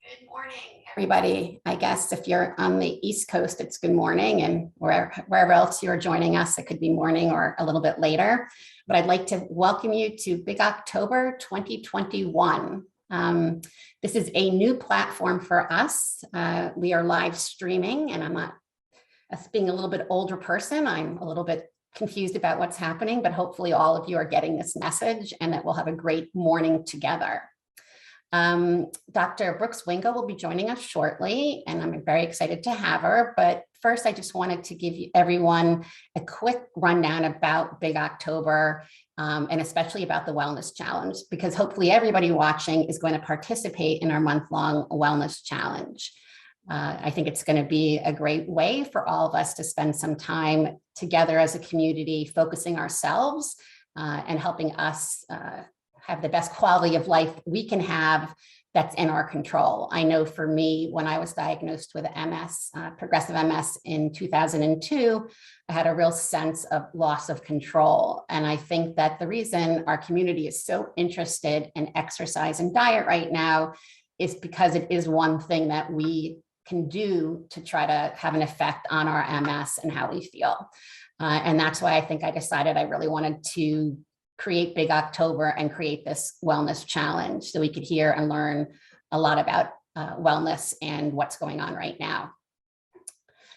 Good morning, everybody. I guess if you're on the East Coast, it's good morning, and wherever else you're joining us, it could be morning or a little bit later. But I'd like to welcome you to Big October 2021. This is a new platform for us. We are live streaming, and I'm not, as being a little bit older person, I'm a little bit confused about what's happening, but hopefully all of you are getting this message and that we'll have a great morning together. Dr. Brooks Wingo will be joining us shortly, and I'm very excited to have her. But first, I just wanted to give everyone a quick rundown about Big October, and especially about the Wellness Challenge, because hopefully everybody watching is going to participate in our month-long Wellness Challenge. I think it's going to be a great way for all of us to spend some time together as a community, focusing ourselves and helping us have the best quality of life we can have that's in our control. I know for me, when I was diagnosed with MS, progressive MS in 2002, I had a real sense of loss of control. And I think that the reason our community is so interested in exercise and diet right now is because it is one thing that we can do to try to have an effect on our MS and how we feel. And that's why I think I decided I really wanted to create Big October and create this Wellness Challenge so we could hear and learn a lot about wellness and what's going on right now.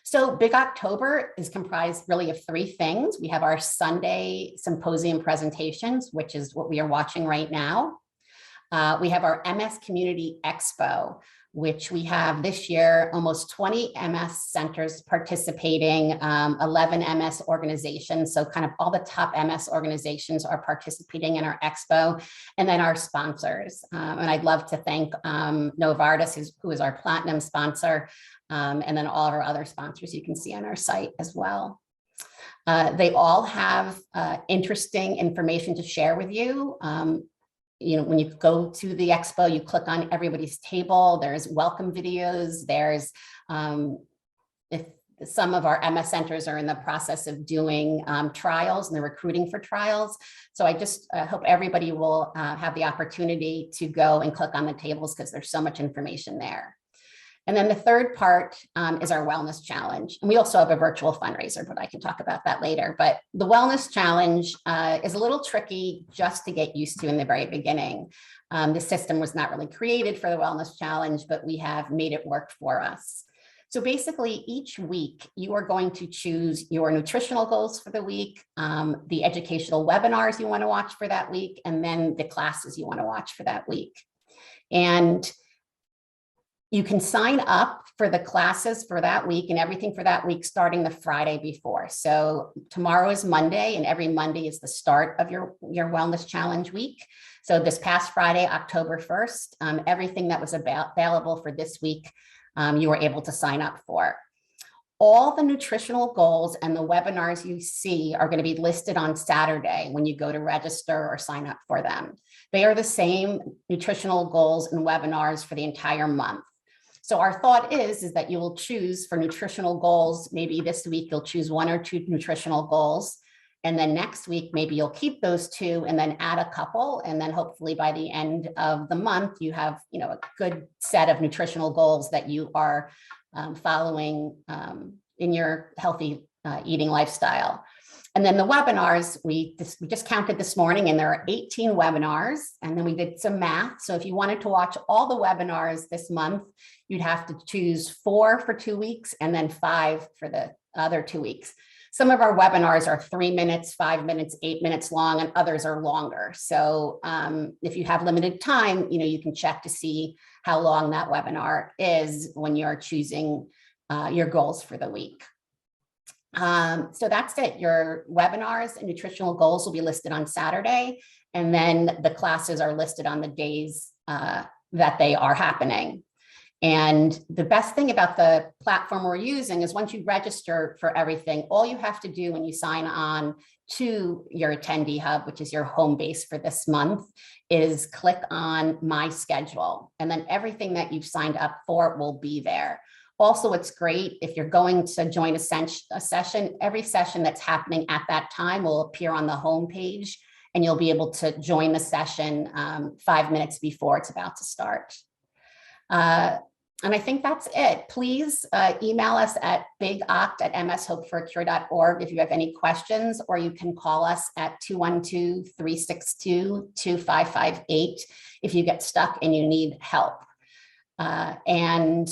So Big October is comprised really of three things. We have our Sunday Symposium presentations, which is what we are watching right now. We have our MS Community Expo, which we have this year, almost 20 MS centers participating, 11 MS organizations. So kind of all the top MS organizations are participating in our expo, and then our sponsors. And I'd love to thank Novartis, who is our platinum sponsor, and then all of our other sponsors you can see on our site as well. They all have interesting information to share with you. When you go to the expo, you click on everybody's table. There's welcome videos. There's, if some of our MS centers are in the process of doing trials and they're recruiting for trials. So I just hope everybody will have the opportunity to go and click on the tables because there's so much information there. And then the third part is our Wellness Challenge. And we also have a virtual fundraiser, but I can talk about that later. But the Wellness Challenge is a little tricky just to get used to in the very beginning. The system was not really created for the Wellness Challenge, but we have made it work for us. So basically, each week, you are going to choose your nutritional goals for the week, the educational webinars you want to watch for that week, and then the classes you want to watch for that week. And you can sign up for the classes for that week and everything for that week starting the Friday before. So tomorrow is Monday, and every Monday is the start of your Wellness Challenge week. So this past Friday, October 1st, everything that was available for this week, you were able to sign up for. All the nutritional goals and the webinars you see are going to be listed on Saturday when you go to register or sign up for them. They are the same nutritional goals and webinars for the entire month. So our thought is that you will choose for nutritional goals. Maybe this week you'll choose 1 or 2 nutritional goals. And then next week, maybe you'll keep those 2 and then add a couple. And then hopefully by the end of the month, you have a good set of nutritional goals that you are following in your healthy eating lifestyle. And then the webinars, we just counted this morning, and there are 18 webinars. And then we did some math. So if you wanted to watch all the webinars this month, you'd have to choose 4 for 2 weeks and then 5 for the other 2 weeks. Some of our webinars are 3 minutes, 5 minutes, 8 minutes long, and others are longer. So if you have limited time, you can check to see how long that webinar is when you're choosing your goals for the week. So that's it. Your webinars and nutritional goals will be listed on Saturday, and then the classes are listed on the days that they are happening. And the best thing about the platform we're using is once you register for everything, all you have to do when you sign on to your attendee hub, which is your home base for this month, is click on My Schedule. And then everything that you've signed up for will be there. Also, it's great if you're going to join a session, every session that's happening at that time will appear on the home page, and you'll be able to join the session 5 minutes before it's about to start. And I think that's it. Please email us at bigoct@mshopeforacure.org if you have any questions, or you can call us at 212-362-2558 if you get stuck and you need help. And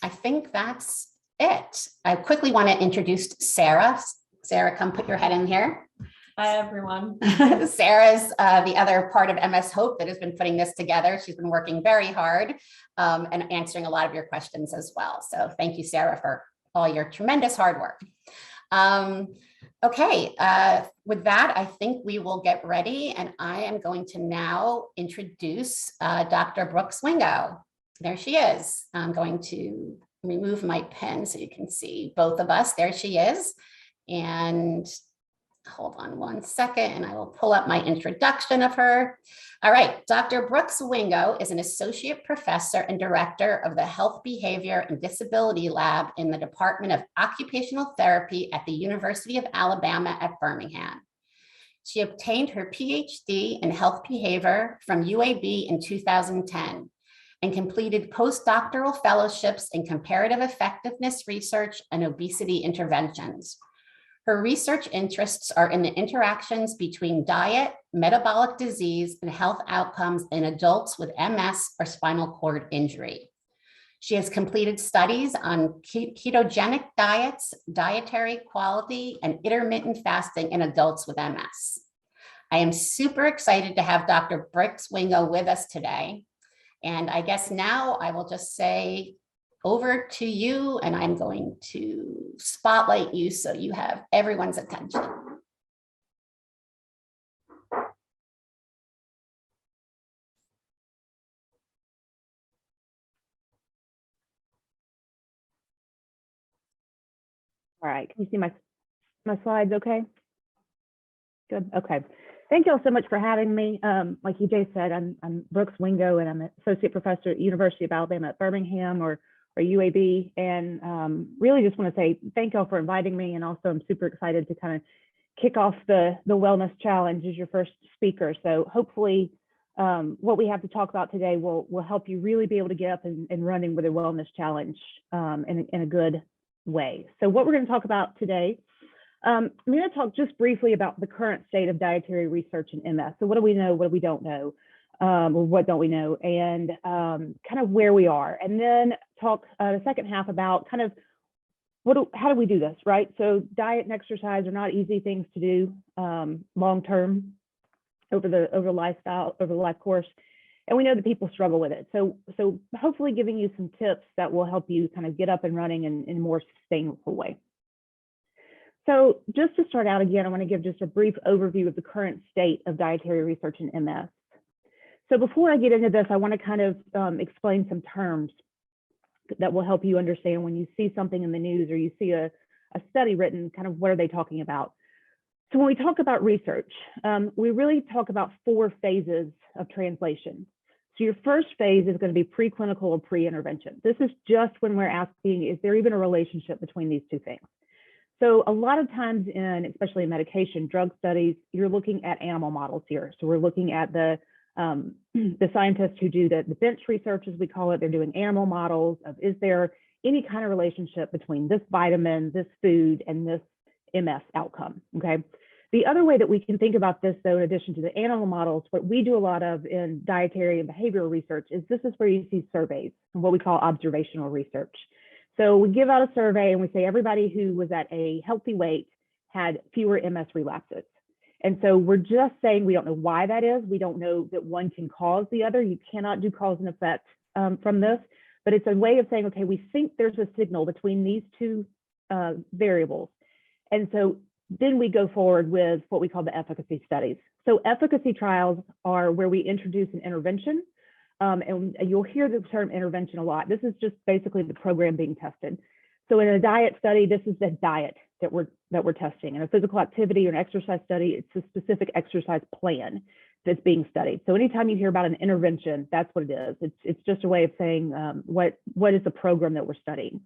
I think that's it. I quickly want to introduce Sarah. Sarah, come put your head in here. Hi, everyone. Sarah's the other part of MS Hope that has been putting this together. She's been working very hard and answering a lot of your questions as well. So thank you, Sarah, for all your tremendous hard work. Okay, with that, I think we will get ready, and I am going to now introduce Dr. Brooks Wingo. There she is. I'm going to remove my pen so you can see both of us. There she is. And hold on one second, and I will pull up my introduction of her. All right, Dr. Brooks Wingo is an associate professor and director of the Health, Behavior, and Disability Lab in the Department of Occupational Therapy at the University of Alabama at Birmingham. She obtained her PhD in health behavior from UAB in 2010 and completed postdoctoral fellowships in comparative effectiveness research and obesity interventions. Her research interests are in the interactions between diet, metabolic disease, and health outcomes in adults with MS or spinal cord injury. She has completed studies on ketogenic diets, dietary quality, and intermittent fasting in adults with MS. I am super excited to have Dr. Brooks Wingo with us today. And I guess now I will just say over to you, and I'm going to spotlight you so you have everyone's attention. All right, can you see my slides okay? Good, okay. Thank you all so much for having me. Like EJ said, I'm Brooks Wingo, and I'm an associate professor at University of Alabama at Birmingham, or UAB, and really just want to say thank y'all for inviting me, and also I'm super excited to kind of kick off the Wellness Challenge as your first speaker. So hopefully what we have to talk about today will help you really be able to get up and running with a Wellness Challenge in a good way. So what we're going to talk about today, I'm going to talk just briefly about the current state of dietary research in MS. So what do we know, what do we don't know? Or what don't we know, and kind of where we are, and then talk the second half about kind of how do we do this, right? So diet and exercise are not easy things to do long term over the life course, and we know that people struggle with it. So hopefully giving you some tips that will help you kind of get up and running in a more sustainable way. So just to start out again, I want to give just a brief overview of the current state of dietary research in MS. So before I get into this, I want to kind of explain some terms that will help you understand when you see something in the news or you see a study written, kind of what are they talking about. So when we talk about research, we really talk about 4 phases of translation. So your first phase is going to be preclinical or pre-intervention. This is just when we're asking, is there even a relationship between these two things? So a lot of times especially in medication, drug studies, you're looking at animal models here. So we're looking at the scientists who do the bench research, as we call it. They're doing animal models of, is there any kind of relationship between this vitamin, this food, and this MS outcome, okay? The other way that we can think about this, though, in addition to the animal models, what we do a lot of in dietary and behavioral research is this is where you see surveys, what we call observational research. So we give out a survey and we say everybody who was at a healthy weight had fewer MS relapses. And so we're just saying we don't know why that is. We don't know that one can cause the other. You cannot do cause and effect from this, but it's a way of saying, okay, we think there's a signal between these two variables. And so then we go forward with what we call the efficacy studies. So efficacy trials are where we introduce an intervention, and you'll hear the term intervention a lot. This is just basically the program being tested. So in a diet study, this is the diet that we're testing. In a physical activity or an exercise study, it's a specific exercise plan that's being studied. So anytime you hear about an intervention, that's what it is. It's just a way of saying what is the program that we're studying.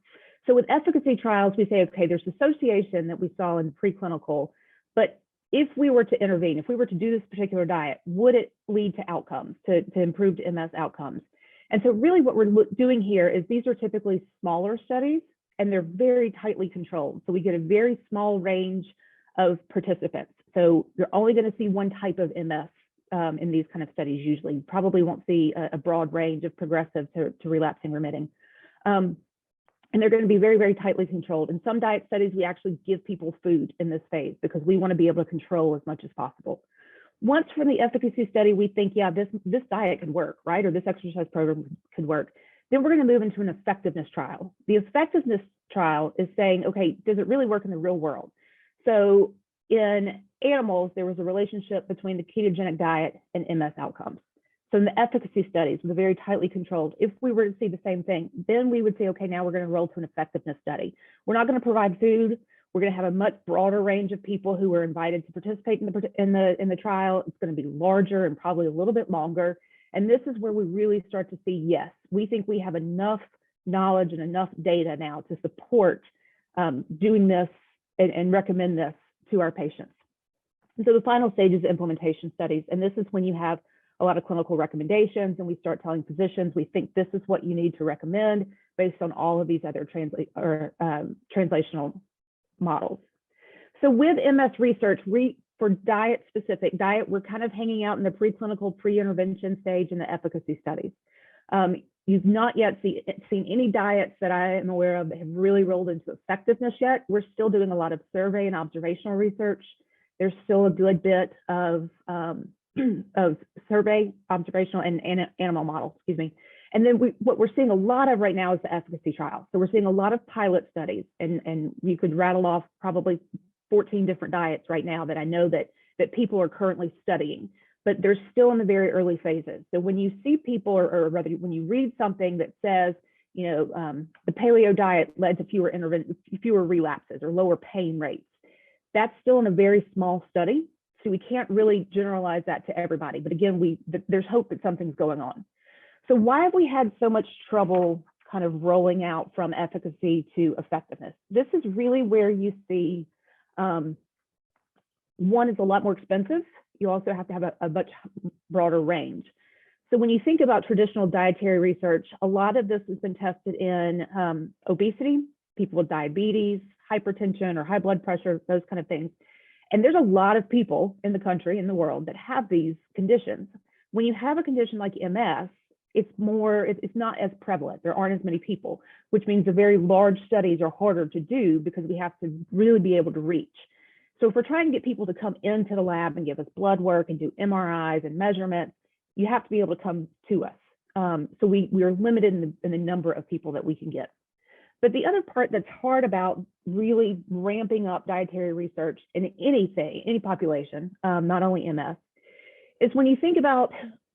So with efficacy trials, we say, okay, there's association that we saw in preclinical, but if we were to intervene, if we were to do this particular diet, would it lead to outcomes, to improved MS outcomes? And so really what we're doing here is these are typically smaller studies and they're very tightly controlled. So we get a very small range of participants. So you're only going to see one type of MS in these kind of studies usually. You probably won't see a broad range of progressive to relapsing remitting. And they're going to be very, very tightly controlled. In some diet studies, we actually give people food in this phase because we want to be able to control as much as possible. Once from the efficacy study, we think, yeah, this diet can work, right? Or this exercise program could work. Then we're going to move into an effectiveness trial. The effectiveness trial is saying, okay, does it really work in the real world? So in animals, there was a relationship between the ketogenic diet and MS outcomes. So in the efficacy studies, with a very tightly controlled, if we were to see the same thing, then we would say, okay, now we're going to roll to an effectiveness study. We're not going to provide food. We're going to have a much broader range of people who are invited to participate in the trial. It's going to be larger and probably a little bit longer. And this is where we really start to see, yes, we think we have enough knowledge and enough data now to support doing this and recommend this to our patients. And so the final stage is implementation studies. And this is when you have a lot of clinical recommendations and we start telling physicians, we think this is what you need to recommend based on all of these other translational models. So with MS research, for diet-specific diet, we're kind of hanging out in the preclinical pre-intervention stage in the efficacy studies. You've not yet seen any diets that I am aware of that have really rolled into effectiveness yet. We're still doing a lot of survey and observational research. There's still a good bit of survey, observational, and animal models, excuse me. And then what we're seeing a lot of right now is the efficacy trial. So we're seeing a lot of pilot studies, and you could rattle off probably 14 different diets right now that I know that people are currently studying, but they're still in the very early phases. So when you see people, or rather when you read something that says, you know, the paleo diet led to fewer relapses or lower pain rates, that's still in a very small study. So we can't really generalize that to everybody. But again, there's hope that something's going on. So why have we had so much trouble kind of rolling out from efficacy to effectiveness? This is really where you see, one is a lot more expensive. You also have to have a much broader range. So when you think about traditional dietary research, a lot of this has been tested in obesity, people with diabetes, hypertension or high blood pressure, those kind of things. And there's a lot of people in the country, in the world, that have these conditions. When you have a condition like MS, it's not as prevalent. There aren't as many people, which means the very large studies are harder to do because we have to really be able to reach. So if we're trying to get people to come into the lab and give us blood work and do MRIs and measurements, you have to be able to come to us. So we are limited in the number of people that we can get. But the other part that's hard about really ramping up dietary research in any population, not only MS, is when you think about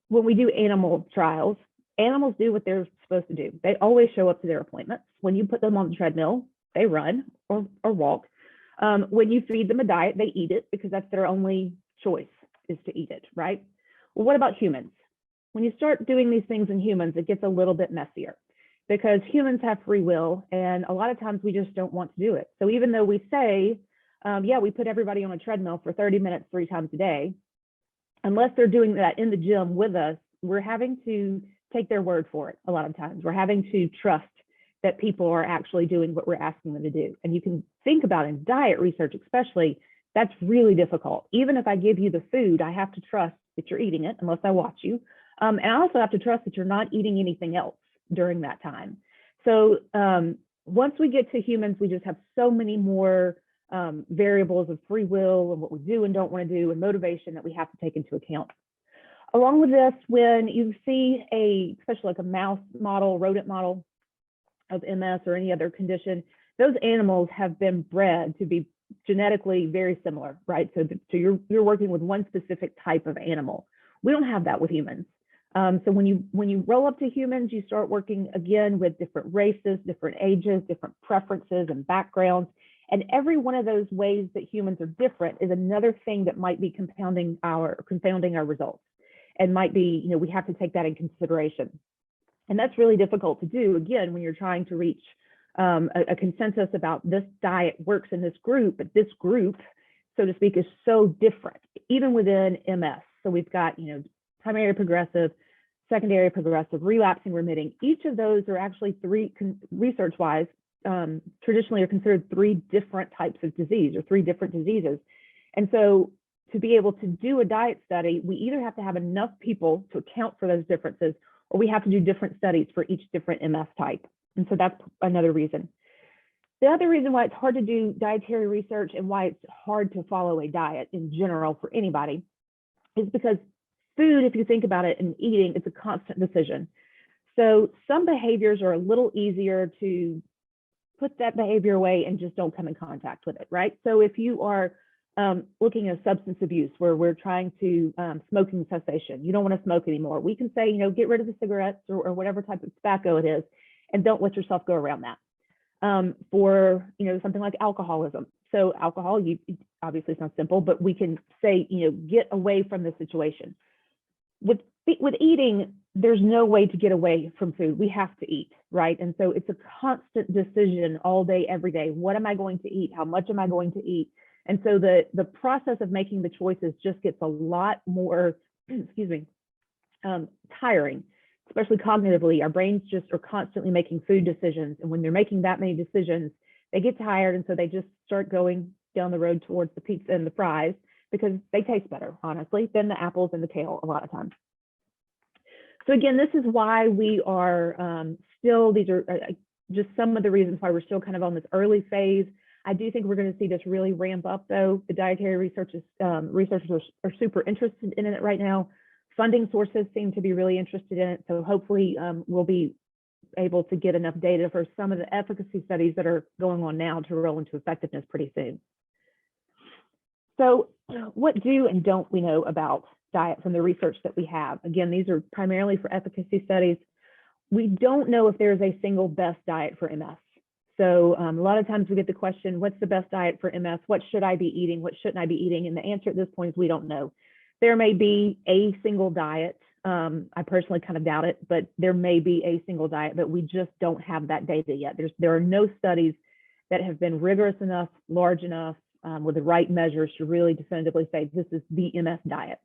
when we do animal trials, animals do what they're supposed to do. They always show up to their appointments. When you put them on the treadmill, they run or walk. When you feed them a diet, they eat it because that's their only choice, is to eat it, right? Well, what about humans? When you start doing these things in humans, it gets a little bit messier because humans have free will, and a lot of times we just don't want to do it. So even though we say, yeah, we put everybody on a treadmill for 30 minutes 3 times a day, unless they're doing that in the gym with us, we're having to take their word for it a lot of times. We're having to trust that people are actually doing what we're asking them to do. And you can think about in diet research especially, that's really difficult. Even if I give you the food, I have to trust that you're eating it unless I watch you. And I also have to trust that you're not eating anything else during that time. So once we get to humans, we just have so many more variables of free will and what we do and don't want to do and motivation that we have to take into account. Along with this, when you see especially like a mouse model, rodent model of MS or any other condition, those animals have been bred to be genetically very similar, right? So you're working with one specific type of animal. We don't have that with humans. So when you roll up to humans, you start working again with different races, different ages, different preferences and backgrounds. And every one of those ways that humans are different is another thing that might be confounding our results, and might be, we have to take that in consideration. And that's really difficult to do, again, when you're trying to reach a consensus about this diet works in this group, but this group, so to speak, is so different, even within MS. So we've got, primary progressive, secondary, progressive, relapsing, remitting. Each of those are actually research-wise, traditionally are considered three different types of disease or three different diseases. And so to be able to do a diet study, we either have to have enough people to account for those differences, or we have to do different studies for each different MS type. And so that's another reason. The other reason why it's hard to do dietary research and why it's hard to follow a diet in general for anybody is because food, if you think about it, and eating, it's a constant decision. So some behaviors are a little easier to put that behavior away and just don't come in contact with it, right? So if you are looking at substance abuse, where we're trying to smoking cessation, you don't want to smoke anymore, we can say, get rid of the cigarettes or whatever type of tobacco it is, and don't let yourself go around that. For something like alcoholism. So alcohol, obviously it's not simple, but we can say, get away from the situation. With eating, there's no way to get away from food. We have to eat, right? And so it's a constant decision all day, every day. What am I going to eat? How much am I going to eat? And so the process of making the choices just gets a lot more, tiring, especially cognitively. Our brains just are constantly making food decisions. And when they're making that many decisions, they get tired. And so they just start going down the road towards the pizza and the fries because they taste better, honestly, than the apples and the kale a lot of times. So again, this is why we are still, these are just some of the reasons why we're still kind of on this early phase. I do think we're going to see this really ramp up, though. The dietary researchers are super interested in it right now. Funding sources seem to be really interested in it. So hopefully we'll be able to get enough data for some of the efficacy studies that are going on now to roll into effectiveness pretty soon. So what do and don't we know about diet from the research that we have? Again, these are primarily for efficacy studies. We don't know if there's a single best diet for MS. So a lot of times we get the question, what's the best diet for MS? What should I be eating? What shouldn't I be eating? And the answer at this point is we don't know. There may be a single diet. I personally kind of doubt it, but there may be a single diet, but we just don't have that data yet. There are no studies that have been rigorous enough, large enough, with the right measures to really definitively say this is the MS diet.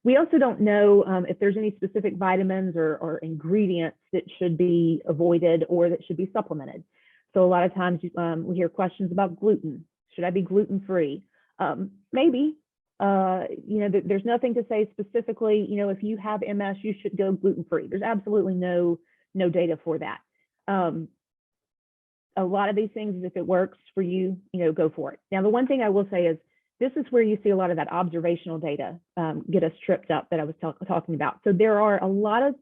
We also don't know if there's any specific vitamins or ingredients that should be avoided or that should be supplemented. So a lot of times we hear questions about gluten. Should I be gluten-free? Maybe. There's nothing to say specifically, if you have MS, you should go gluten-free. There's absolutely no data for that. A lot of these things, if it works for you, go for it. Now, the one thing I will say is this is where you see a lot of that observational data get us tripped up that I was talking about. So there are a lot of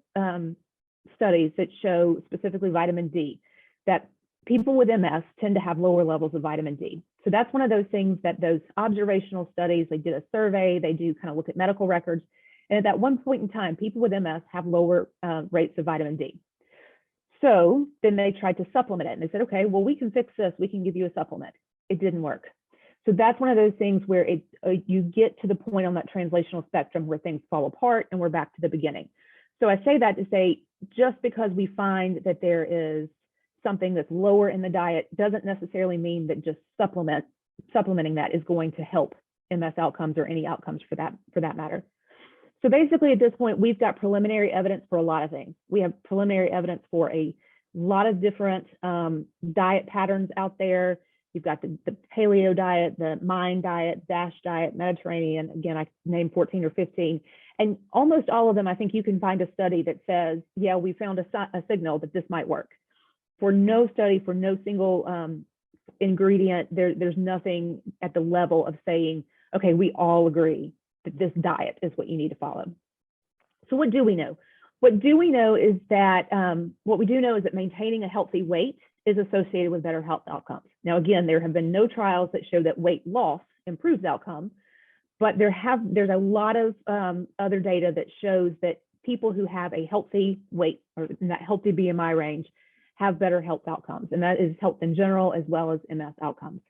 studies that show specifically vitamin D, that people with MS tend to have lower levels of vitamin D. So that's one of those things that those observational studies, they did a survey, they do kind of look at medical records. And at that one point in time, people with MS have lower rates of vitamin D. So then they tried to supplement it. And they said, okay, well, we can fix this. We can give you a supplement. It didn't work. So that's one of those things where you get to the point on that translational spectrum where things fall apart and we're back to the beginning. So I say that to say, just because we find that there is something that's lower in the diet doesn't necessarily mean that just supplementing that is going to help MS outcomes or any outcomes for that matter. So basically at this point, we've got preliminary evidence for a lot of things. We have preliminary evidence for a lot of different diet patterns out there. You've got the paleo diet, the MIND diet, DASH diet, Mediterranean. Again, I named 14 or 15. And almost all of them, I think you can find a study that says, yeah, we found a signal that this might work. For no study, for no single ingredient, there's nothing at the level of saying, okay, we all agree that this diet is what you need to follow. So what do we know? What do we know is that, what we do know is that maintaining a healthy weight is associated with better health outcomes. Now, again, there have been no trials that show that weight loss improves outcome, but there's a lot of other data that shows that people who have a healthy weight or in that healthy BMI range have better health outcomes, and that is health in general as well as MS outcomes.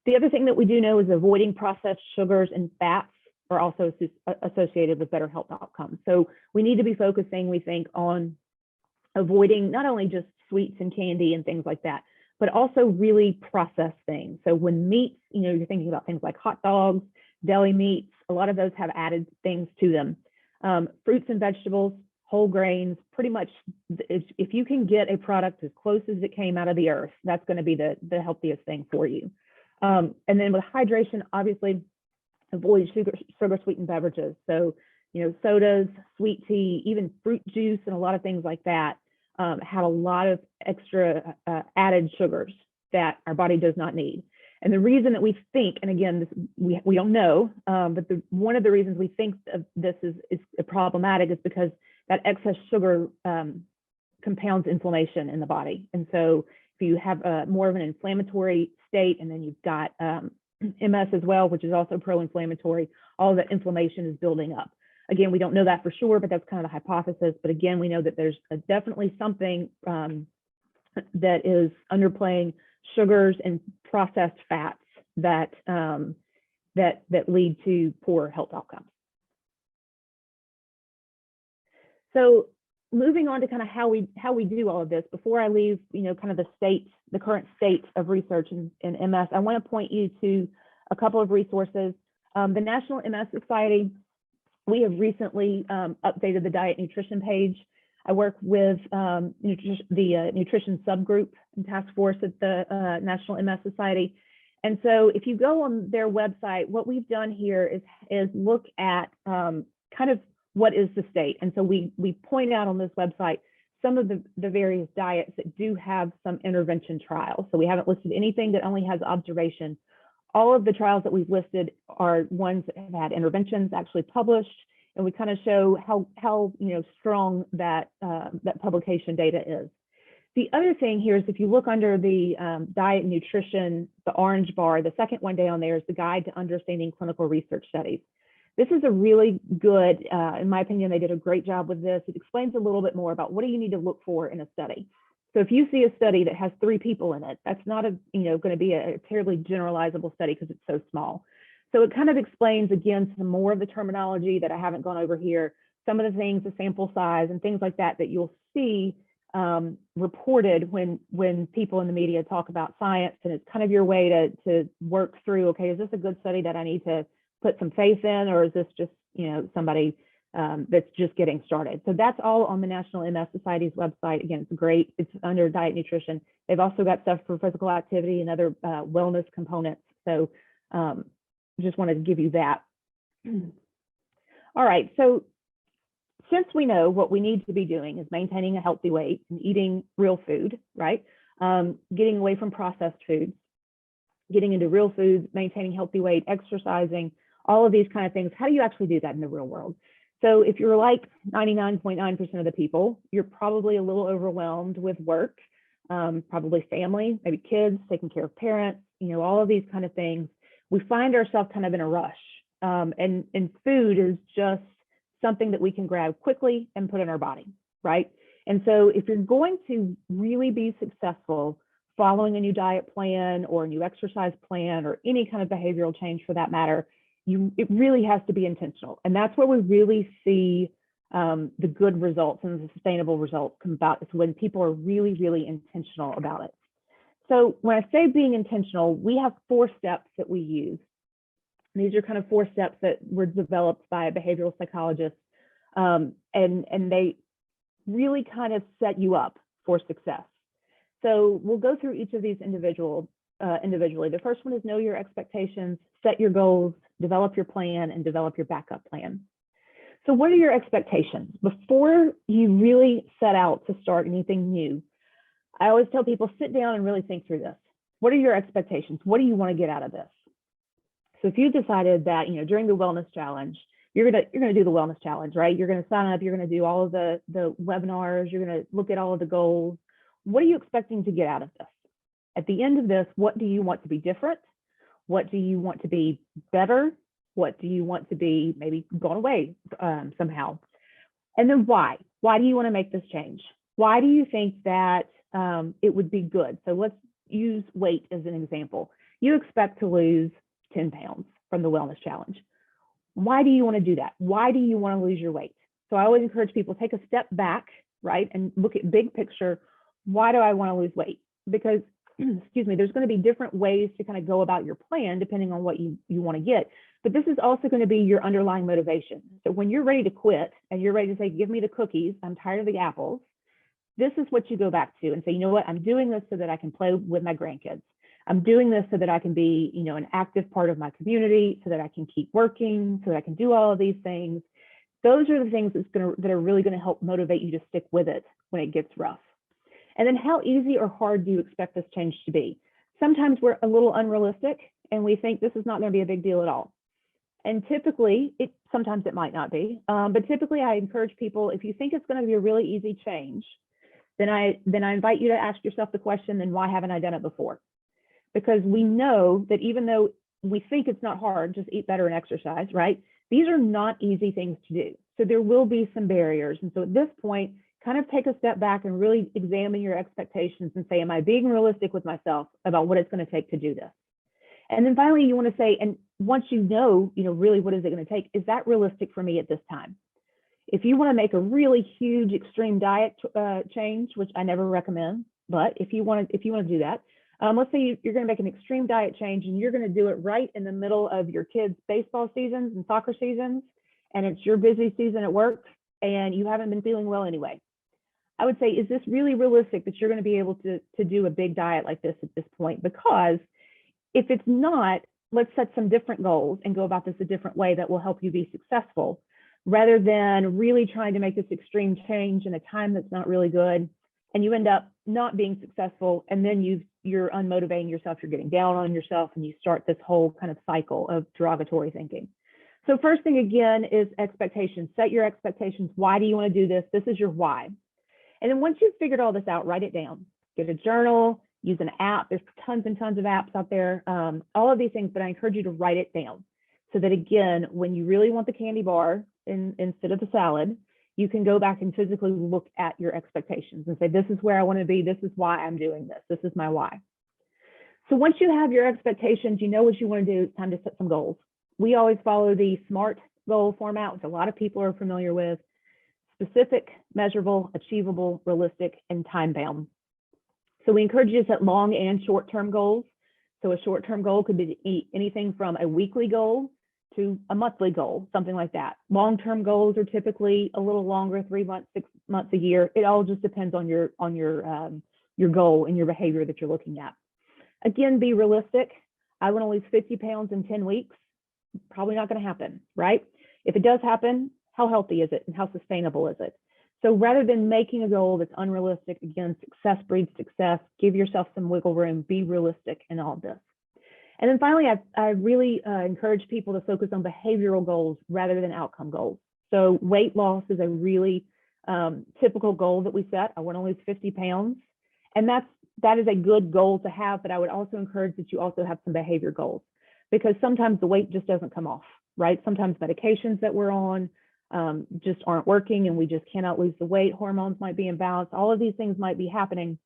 The other thing that we do know is avoiding processed sugars and fats are also associated with better health outcomes. So we need to be focusing, we think, on avoiding not only just sweets and candy and things like that, but also really processed things. So when meats, you're thinking about things like hot dogs, deli meats, a lot of those have added things to them. Fruits and vegetables, whole grains, pretty much if you can get a product as close as it came out of the earth, that's going to be the healthiest thing for you. And then with hydration, obviously avoid sugar sweetened beverages. So, sodas, sweet tea, even fruit juice and a lot of things like that have a lot of extra added sugars that our body does not need. And the reason that we think, and again, we don't know, but one of the reasons we think of this is problematic is because that excess sugar compounds inflammation in the body. And so if you have more of an inflammatory state, and then you've got MS as well, which is also pro-inflammatory, all of that inflammation is building up. Again, we don't know that for sure, but that's kind of the hypothesis. But again, we know that there's definitely something that is underplaying sugars and processed fats that lead to poor health outcomes. So moving on to kind of how we do all of this, before I leave, kind of the current state of research in MS, I want to point you to a couple of resources. The National MS Society, we have recently updated the diet nutrition page. I work with the nutrition subgroup and task force at the National MS Society. And so if you go on their website, what we've done here is look at kind of what is the state. And so we point out on this website some of the various diets that do have some intervention trials. So we haven't listed anything that only has observation. All of the trials that we've listed are ones that have had interventions actually published, and we kind of show how strong that publication data is. The other thing here is if you look under the diet and nutrition, the orange bar, the second one down there is the Guide to Understanding Clinical Research Studies. This is a really good, in my opinion, they did a great job with this. It explains a little bit more about what do you need to look for in a study. So if you see a study that has 3 people in it, that's not going to be a terribly generalizable study because it's so small. So it kind of explains, again, some more of the terminology that I haven't gone over here, some of the things, the sample size and things like that you'll see reported when people in the media talk about science, and it's kind of your way to work through, okay, is this a good study that I need to put some faith in, or is this just somebody that's just getting started? So that's all on the National MS Society's website. Again, it's great. It's under diet nutrition. They've also got stuff for physical activity and other wellness components. So just wanted to give you that. All right, so since we know what we need to be doing is maintaining a healthy weight and eating real food, right? Getting away from processed foods, getting into real foods, maintaining healthy weight, exercising, all of these kind of things. How do you actually do that in the real world? So if you're like 99.9% of the people, you're probably a little overwhelmed with work, probably family, maybe kids, taking care of parents, all of these kind of things. We find ourselves kind of in a rush, and food is just something that we can grab quickly and put in our body, right? And so if you're going to really be successful following a new diet plan or a new exercise plan or any kind of behavioral change for that matter, it really has to be intentional. And that's where we really see the good results and the sustainable results come about. It's when people are really, really intentional about it. So when I say being intentional, we have 4 steps that we use. These are kind of 4 steps that were developed by a behavioral psychologist, and they really kind of set you up for success. So we'll go through each of these individually. The first one is know your expectations, set your goals, develop your plan, and develop your backup plan. So what are your expectations? Before you really set out to start anything new, I always tell people, sit down and really think through this. What are your expectations? What do you want to get out of this? So if you decided that, during the wellness challenge, you're gonna do the wellness challenge, right? You're gonna sign up, you're gonna do all of the webinars, you're gonna look at all of the goals. What are you expecting to get out of this? At the end of this, what do you want to be different? What do you want to be better? What do you want to be maybe gone away somehow? And then why? Why do you want to make this change? Why do you think that it would be good? So let's use weight as an example. You expect to lose 10 pounds from the wellness challenge. Why do you want to do that? Why do you want to lose your weight? So I always encourage people, take a step back, right? And look at big picture. Why do I want to lose weight? Because, excuse me, there's going to be different ways to kind of go about your plan depending on what you want to get. but this is also going to be your underlying motivation. So when you're ready to quit and you're ready to say, give me the cookies, I'm tired of the apples, this is what you go back to and say, you know what, I'm doing this so that I can play with my grandkids. I'm doing this so that I can be, an active part of my community, so that I can keep working, so that I can do all of these things. Those are the things that are really going to help motivate you to stick with it when it gets rough. And then how easy or hard do you expect this change to be? Sometimes we're a little unrealistic and we think this is not going to be a big deal at all. And typically, sometimes it might not be, but typically I encourage people, if you think it's going to be a really easy change, then I invite you to ask yourself the question, then why haven't I done it before? Because we know that even though we think it's not hard, just eat better and exercise, right? These are not easy things to do. So there will be some barriers. And so at this point, kind of take a step back and really examine your expectations and say, am I being realistic with myself about what it's going to take to do this? And then finally, you want to say, and once you know, really what is it going to take? Is that realistic for me at this time? If you want to make a really huge extreme diet change, which I never recommend, but if you want to do that, let's say you're going to make an extreme diet change and you're going to do it right in the middle of your kids' baseball seasons and soccer seasons, and it's your busy season at work and you haven't been feeling well anyway. I would say, is this really realistic that you're going to be able to do a big diet like this at this point? Because if it's not, let's set some different goals and go about this a different way that will help you be successful, rather than really trying to make this extreme change in a time that's not really good, and you end up not being successful, and then you're unmotivating yourself, you're getting down on yourself, and you start this whole kind of cycle of derogatory thinking. So first thing again is expectations. Set your expectations. Why do you want to do this? This is your why. And then once you've figured all this out, write it down. Get a journal, use an app. There's tons and tons of apps out there, all of these things, but I encourage you to write it down so that, again, when you really want the candy bar instead of the salad, you can go back and physically look at your expectations and say, this is where I want to be. This is why I'm doing this. This is my why. So once you have your expectations, you know what you want to do, it's time to set some goals. We always follow the SMART goal format, which a lot of people are familiar with: specific, measurable, achievable, realistic, and time-bound. So we encourage you to set long and short-term goals. So a short-term goal could be anything from a weekly goal to a monthly goal, something like that. Long-term goals are typically a little longer, 3 months, 6 months, a year. It all just depends on your goal and your behavior that you're looking at. Again, be realistic. I want to lose 50 pounds in 10 weeks. Probably not going to happen, right? If it does happen, how healthy is it and how sustainable is it? So rather than making a goal that's unrealistic, again, success breeds success, give yourself some wiggle room, be realistic in all of this. And then finally, I really encourage people to focus on behavioral goals rather than outcome goals. So weight loss is a really typical goal that we set. I want to lose 50 pounds. And that is a good goal to have, but I would also encourage that you also have some behavior goals, because sometimes the weight just doesn't come off, right? Sometimes medications that we're on just aren't working and we just cannot lose the weight. Hormones might be imbalanced. All of these things might be happening.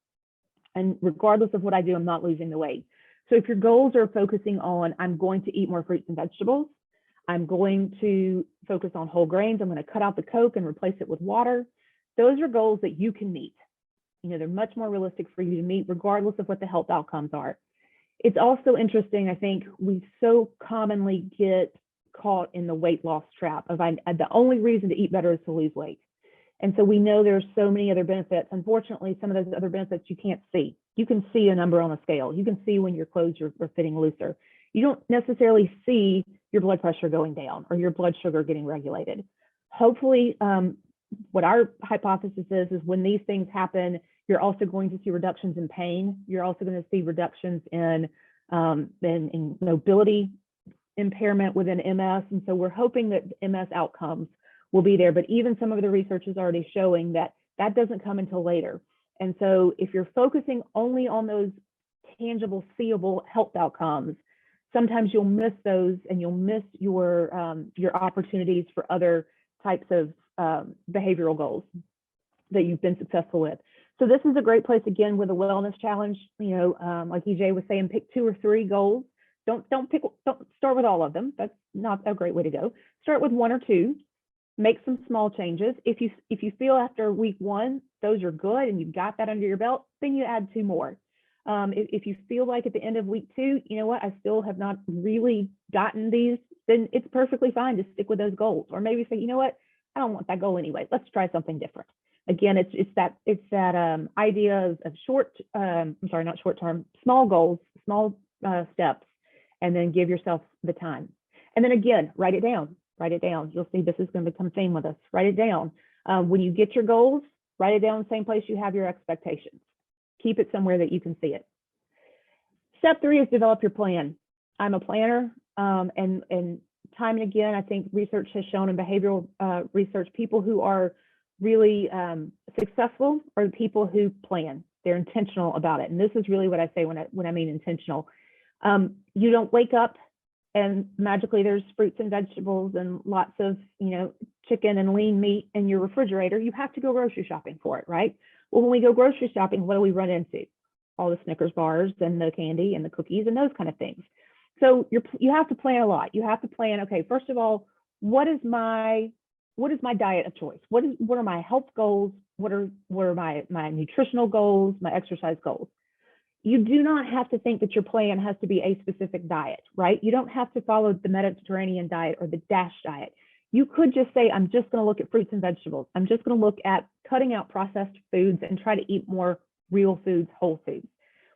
And regardless of what I do, I'm not losing the weight. So if your goals are focusing on, I'm going to eat more fruits and vegetables, I'm going to focus on whole grains, I'm going to cut out the Coke and replace it with water, those are goals that you can meet. They're much more realistic for you to meet regardless of what the health outcomes are. It's also interesting, I think we so commonly get caught in the weight loss trap of the only reason to eat better is to lose weight. And so we know there's so many other benefits. Unfortunately, some of those other benefits you can't see. You can see a number on a scale. You can see when your clothes are fitting looser. You don't necessarily see your blood pressure going down or your blood sugar getting regulated. Hopefully, what our hypothesis is when these things happen, you're also going to see reductions in pain. You're also going to see reductions in mobility impairment within MS. And so we're hoping that MS outcomes will be there. But even some of the research is already showing that that doesn't come until later. And so if you're focusing only on those tangible, seeable health outcomes, sometimes you'll miss those and you'll miss your opportunities for other types of behavioral goals that you've been successful with. So this is a great place, again, with a wellness challenge. Like EJ was saying, pick 2 or 3 goals. Don't start with all of them. That's not a great way to go. Start with 1 or 2. Make some small changes. If you feel after week 1 those are good and you've got that under your belt, then you add 2 more. If you feel like at the end of week 2, you know what, I still have not really gotten these, then it's perfectly fine to stick with those goals. Or maybe say, you know what, I don't want that goal anyway. Let's try something different. Again, it's that idea of not short term, small goals, small steps, and then give yourself the time. And then again, write it down. Write it down. You'll see this is going to become a theme with us. Write it down. When you get your goals, write it down in the same place you have your expectations. Keep it somewhere that you can see it. Step 3 is develop your plan. I'm a planner, and time and again, I think research has shown in behavioral research, people who are really successful are the people who plan. They're intentional about it. And this is really what I say when I mean intentional. You don't wake up and magically there's fruits and vegetables and lots of, chicken and lean meat in your refrigerator. You have to go grocery shopping for it, right? Well, when we go grocery shopping, what do we run into? All the Snickers bars and the candy and the cookies and those kind of things. So you have to plan a lot. You have to plan, okay, first of all, what is my diet of choice? What are my health goals? What are my nutritional goals, my exercise goals? You do not have to think that your plan has to be a specific diet, right? You don't have to follow the Mediterranean diet or the DASH diet. You could just say, I'm just going to look at fruits and vegetables. I'm just going to look at cutting out processed foods and try to eat more real foods, whole foods.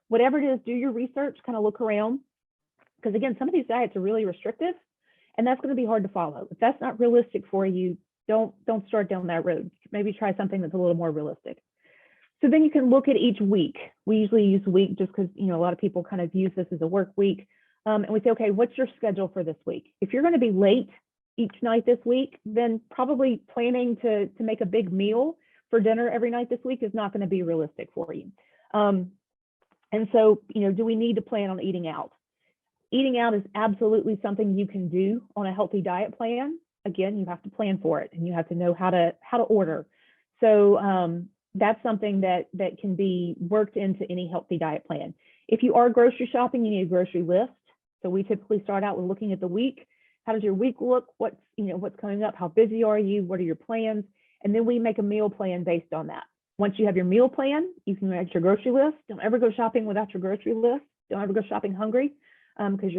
Whatever it is, do your research, kind of look around. Because again, some of these diets are really restrictive, and that's going to be hard to follow. If that's not realistic for you, don't start down that road. Maybe try something that's a little more realistic. So then you can look at each week. We usually use week just because, a lot of people kind of use this as a work week. And we say, okay, what's your schedule for this week? If you're going to be late each night this week, then probably planning to make a big meal for dinner every night this week is not going to be realistic for you. And so, do we need to plan on eating out? Eating out is absolutely something you can do on a healthy diet plan. Again, you have to plan for it and you have to know how to order. So that's something that can be worked into any healthy diet plan. If you are grocery shopping, you need a grocery list. So we typically start out with looking at the week. How does your week look? What's coming up? How busy are you? What are your plans? And then we make a meal plan based on that. Once you have your meal plan, you can write your grocery list. Don't ever go shopping without your grocery list. Don't ever go shopping hungry, because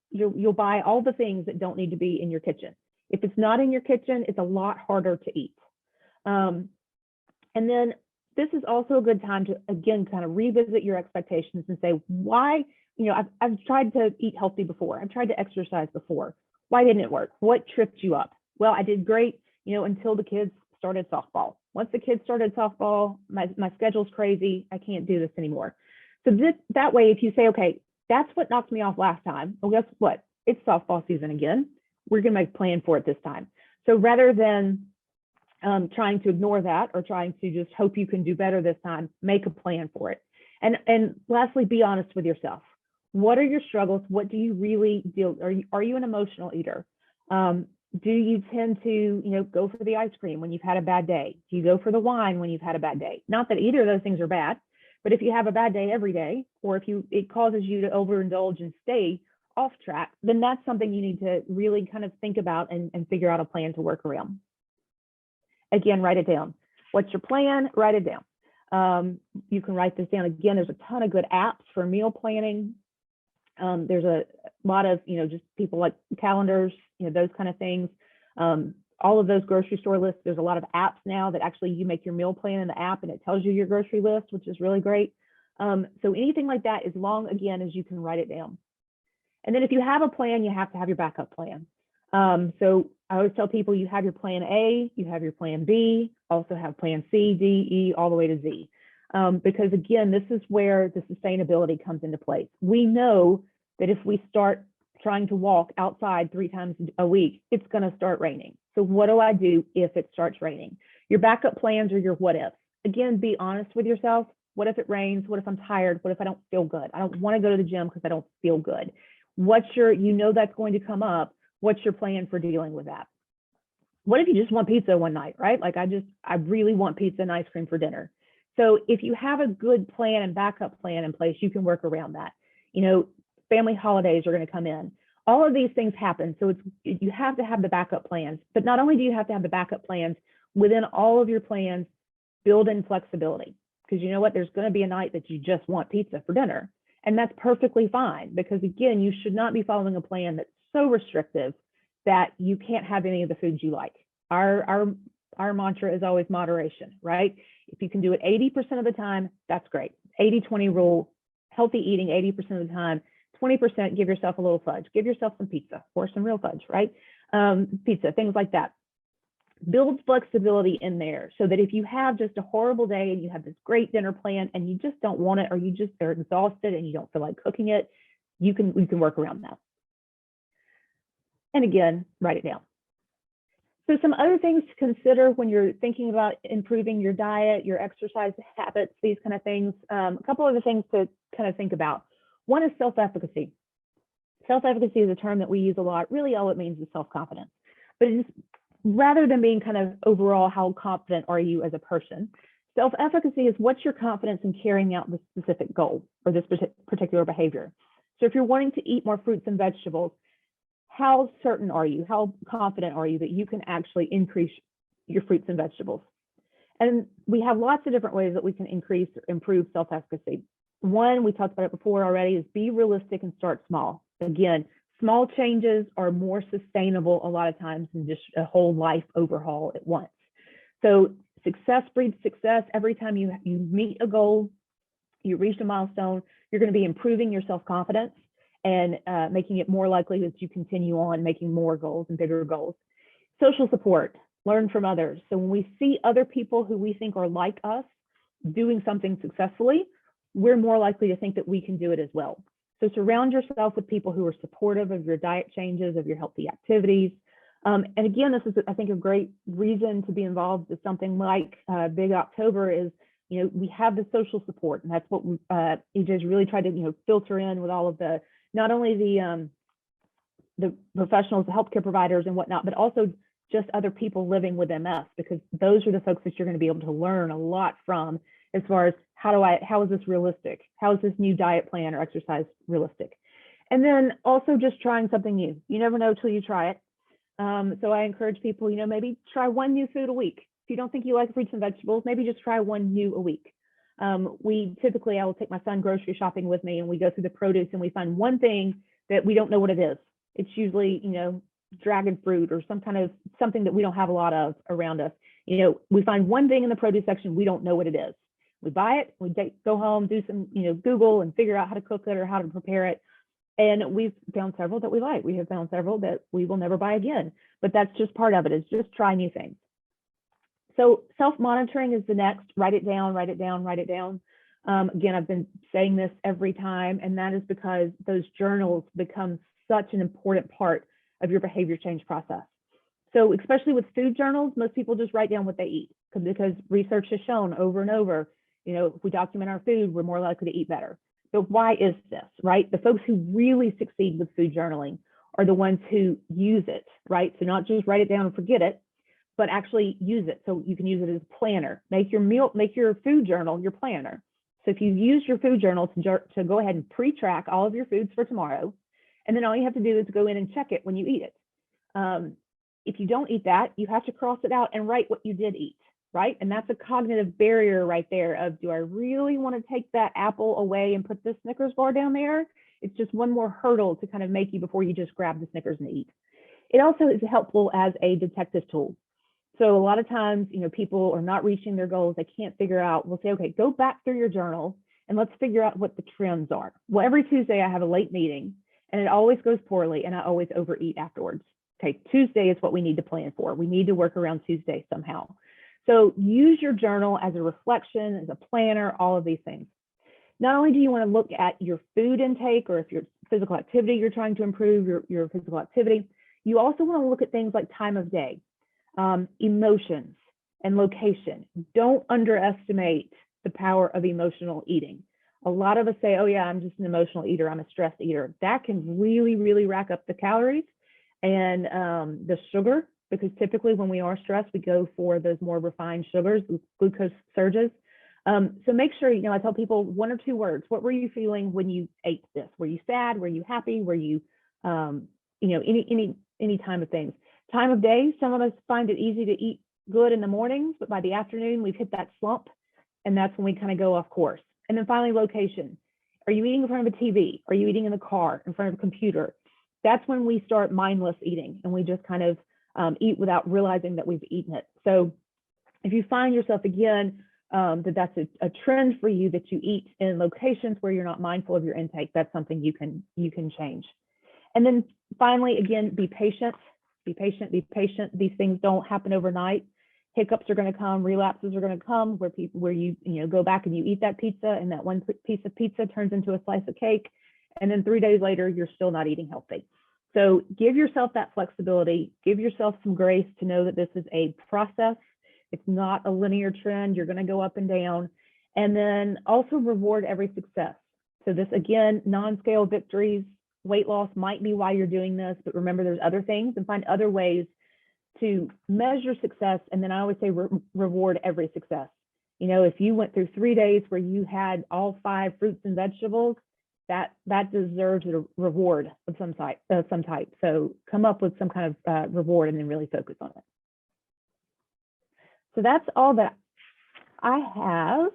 you'll buy all the things that don't need to be in your kitchen. If it's not in your kitchen, it's a lot harder to eat. And then this is also a good time to, again, kind of revisit your expectations and say, why, I've tried to eat healthy before. I've tried to exercise before. Why didn't it work? What tripped you up? Well, I did great, until the kids started softball. Once the kids started softball, my schedule's crazy. I can't do this anymore. So that way, if you say, okay, that's what knocked me off last time. Well, guess what? It's softball season again. We're going to make a plan for it this time. So rather than trying to ignore that or trying to just hope you can do better this time, make a plan for it. And lastly, be honest with yourself. What are your struggles? What do you really deal? Are you an emotional eater? Do you tend to, go for the ice cream when you've had a bad day? Do you go for the wine when you've had a bad day? Not that either of those things are bad, but if you have a bad day every day, or if it causes you to overindulge and stay off track, then that's something you need to really kind of think about and figure out a plan to work around. Again, write it down. What's your plan? Write it down. You can write this down. Again, there's a ton of good apps for meal planning. There's a lot of, just people like calendars, those kind of things. All of those grocery store lists, there's a lot of apps now that actually you make your meal plan in the app and it tells you your grocery list, which is really great. So anything like that, as long, again, as you can write it down. And then if you have a plan, you have to have your backup plan. So I always tell people you have your plan A, you have your plan B, also have plan C, D, E, all the way to Z. Because again, this is where the sustainability comes into place. We know that if we start trying to walk outside 3 times a week, it's going to start raining. So what do I do if it starts raining? Your backup plans are your what ifs. Again, be honest with yourself. What if it rains? What if I'm tired? What if I don't feel good? I don't want to go to the gym because I don't feel good. That's going to come up. What's your plan for dealing with that? What if you just want pizza one night, right? Like I really want pizza and ice cream for dinner. So if you have a good plan and backup plan in place, you can work around that. Family holidays are going to come in. All of these things happen. So you have to have the backup plans, but not only do you have to have the backup plans, within all of your plans, build in flexibility. because you know what, there's going to be a night that you just want pizza for dinner. And that's perfectly fine, because again, you should not be following a plan that's so restrictive that you can't have any of the foods you like. Our mantra is always moderation, right? If you can do it 80% of the time, that's great. 80-20 rule, healthy eating 80% of the time, 20% give yourself a little fudge, give yourself some pizza or some real fudge, right? Pizza, things like that. Build flexibility in there so that if you have just a horrible day and you have this great dinner plan and you just don't want it, or you just are exhausted and you don't feel like cooking it, we can work around that. And again, write it down. So some other things to consider when you're thinking about improving your diet, your exercise habits, these kind of things. A couple of the things to kind of think about. One is self-efficacy. Self-efficacy is a term that we use a lot. Really all it means is self-confidence. But it is, rather than being kind of overall how confident are you as a person, self-efficacy is what's your confidence in carrying out this specific goal or this particular behavior. So if you're wanting to eat more fruits and vegetables, how certain are you, how confident are you that you can actually increase your fruits and vegetables? And we have lots of different ways that we can increase or improve self-efficacy. One, we talked about it before already, is be realistic and start small. Again, small changes are more sustainable a lot of times than just a whole life overhaul at once. So success breeds success. Every time you meet a goal, you reach a milestone, you're going to be improving your self-confidence and making it more likely that you continue on making more goals and bigger goals. Social support, learn from others. So when we see other people who we think are like us doing something successfully, we're more likely to think that we can do it as well. So surround yourself with people who are supportive of your diet changes, of your healthy activities. And again, this is, I think, a great reason to be involved with something like Big October is, you know, we have the social support, and that's what EJ's really tried to, you know, filter in with all of the, not only the professionals, the healthcare providers and whatnot, but also just other people living with MS, because those are the folks that you're going to be able to learn a lot from as far as how is this realistic? How is this new diet plan or exercise realistic? And then also just trying something new. You never know till you try it. So I encourage people, you know, maybe try one new food a week. If you don't think you like fruits and vegetables, maybe just try one new a week. I will take my son grocery shopping with me, and we go through the produce and we find one thing that we don't know what it is. It's usually, you know, dragon fruit or something that we don't have a lot of around us. You know, we find one thing in the produce section, we don't know what it is. We buy it, we go home, do some, you know, Google and figure out how to cook it or how to prepare it. And we've found several that we like. We have found several that we will never buy again, but that's just part of it, is just try new things. So self-monitoring is the next. Write it down, write it down, write it down. Again, I've been saying this every time, and that is because those journals become such an important part of your behavior change process. So especially with food journals, most people just write down what they eat, because research has shown over and over, you know, if we document our food, we're more likely to eat better. So why is this, right? The folks who really succeed with food journaling are the ones who use it, right? So not just write it down and forget it, but actually use it. So you can use it as a planner. Make your food journal your planner. So if you use your food journal to go ahead and pre-track all of your foods for tomorrow, and then all you have to do is go in and check it when you eat it. If you don't eat that, you have to cross it out and write what you did eat, right? And that's a cognitive barrier right there of, do I really want to take that apple away and put this Snickers bar down there? It's just one more hurdle to kind of make you before you just grab the Snickers and eat. It also is helpful as a detective tool. So a lot of times, you know, people are not reaching their goals. They can't figure out, we'll say, okay, go back through your journal and let's figure out what the trends are. Well, every Tuesday I have a late meeting and it always goes poorly and I always overeat afterwards. Okay, Tuesday is what we need to plan for. We need to work around Tuesday somehow. So use your journal as a reflection, as a planner, all of these things. Not only do you want to look at your food intake, or if your physical activity, you're trying to improve your physical activity, you also want to look at things like time of day, emotions, and location. Don't underestimate the power of emotional eating. A lot of us say, oh yeah, I'm just an emotional eater, I'm a stressed eater. That can really, really rack up the calories and the sugar, because typically when we are stressed, we go for those more refined sugars, glucose surges. So make sure, you know, I tell people 1 or 2 words. What were you feeling when you ate this? Were you sad? Were you happy? Were you, you know, any time of things. Time of day, some of us find it easy to eat good in the mornings, but by the afternoon, we've hit that slump. And that's when we kind of go off course. And then finally, location. Are you eating in front of a TV? Are you eating in the car, in front of a computer? That's when we start mindless eating, and we just kind of eat without realizing that we've eaten it. So if you find yourself again, that's a trend for you, that you eat in locations where you're not mindful of your intake, that's something you can change. And then finally, again, be patient, be patient, be patient. These things don't happen overnight. Hiccups are going to come, relapses are going to come, where you go back and you eat that pizza, and that one piece of pizza turns into a slice of cake, and then 3 days later you're still not eating healthy. So give yourself that flexibility, give yourself some grace to know that this is a process. It's not a linear trend. You're going to go up and down. And then also reward every success. So this, again, non-scale victories, weight loss might be why you're doing this, but remember there's other things, and find other ways to measure success. And then I always say reward every success. If you went through 3 days where you had all 5 fruits and vegetables, that deserves a reward of some type. So come up with some kind of reward, and then really focus on it. So that's all that I have.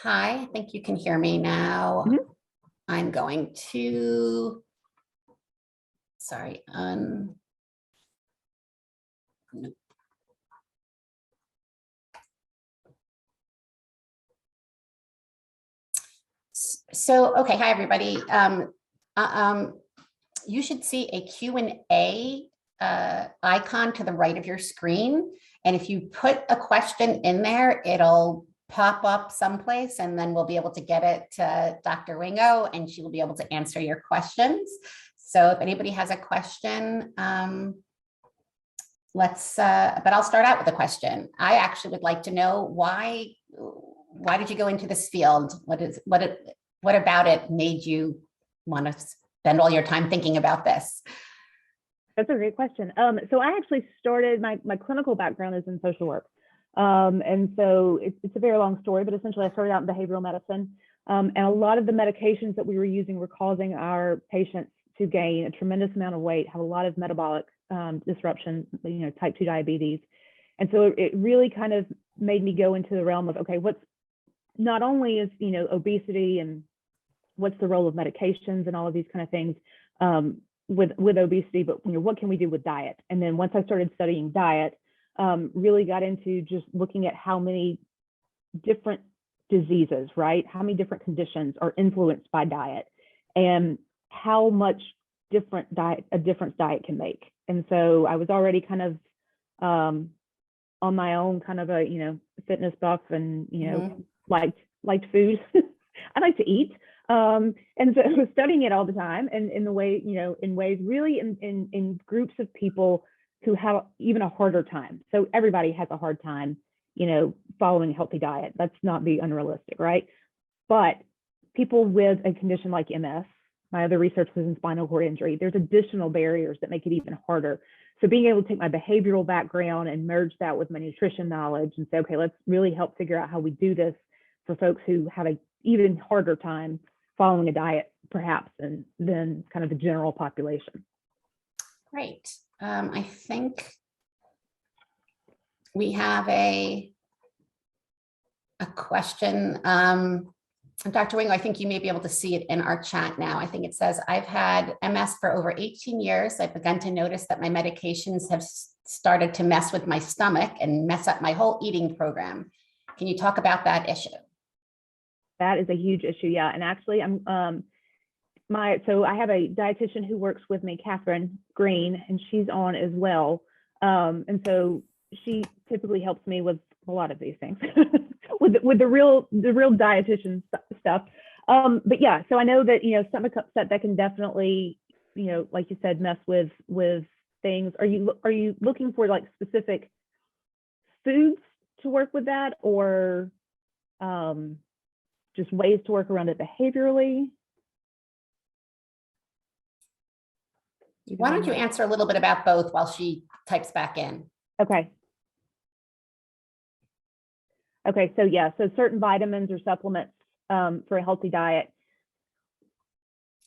Hi, I think you can hear me now. Mm-hmm. I'm going to, sorry, so, okay, hi, everybody. You should see a Q&A icon to the right of your screen. And if you put a question in there, it'll pop up someplace, and then we'll be able to get it to Dr. Wingo, and she will be able to answer your questions. So if anybody has a question, but I'll start out with a question. I actually would like to know why did you go into this field? What about it made you want to spend all your time thinking about this? That's a great question. So I actually started, my clinical background is in social work. And so it's a very long story, but essentially I started out in behavioral medicine. And a lot of the medications that we were using were causing our patients to gain a tremendous amount of weight, have a lot of metabolic disruption, type 2 diabetes. And so it really kind of made me go into the realm of, okay, what's not only is, obesity, and what's the role of medications and all of these kind of things with obesity, but what can we do with diet? And then once I started studying diet, really got into just looking at how many different diseases, right? How many different conditions are influenced by diet, and how much a different diet can make. And so I was already kind of on my own, kind of a fitness buff, and liked food. I like to eat, and so I was studying it all the time, and in ways really in groups of people who have even a harder time. So everybody has a hard time, following a healthy diet. Let's not be unrealistic, right? But people with a condition like MS, my other research was in spinal cord injury, there's additional barriers that make it even harder. So being able to take my behavioral background and merge that with my nutrition knowledge and say, okay, let's really help figure out how we do this for folks who have an even harder time following a diet, perhaps, than kind of the general population. Great. I think we have a question. Dr. Wingo, I think you may be able to see it in our chat now. I think it says, I've had MS for over 18 years. I've begun to notice that my medications have started to mess with my stomach and mess up my whole eating program. Can you talk about that issue? That is a huge issue, yeah. And actually, so I have a dietitian who works with me, Catherine Green, and she's on as well. And so she typically helps me with a lot of these things, with the real dietitian stuff. But yeah, so I know that stomach upset, that can definitely, like you said, mess with things. Are you looking for like specific foods to work with that, or just ways to work around it behaviorally? Why don't you answer a little bit about both while she types back in? Okay. Okay, so yeah, so certain vitamins or supplements for a healthy diet.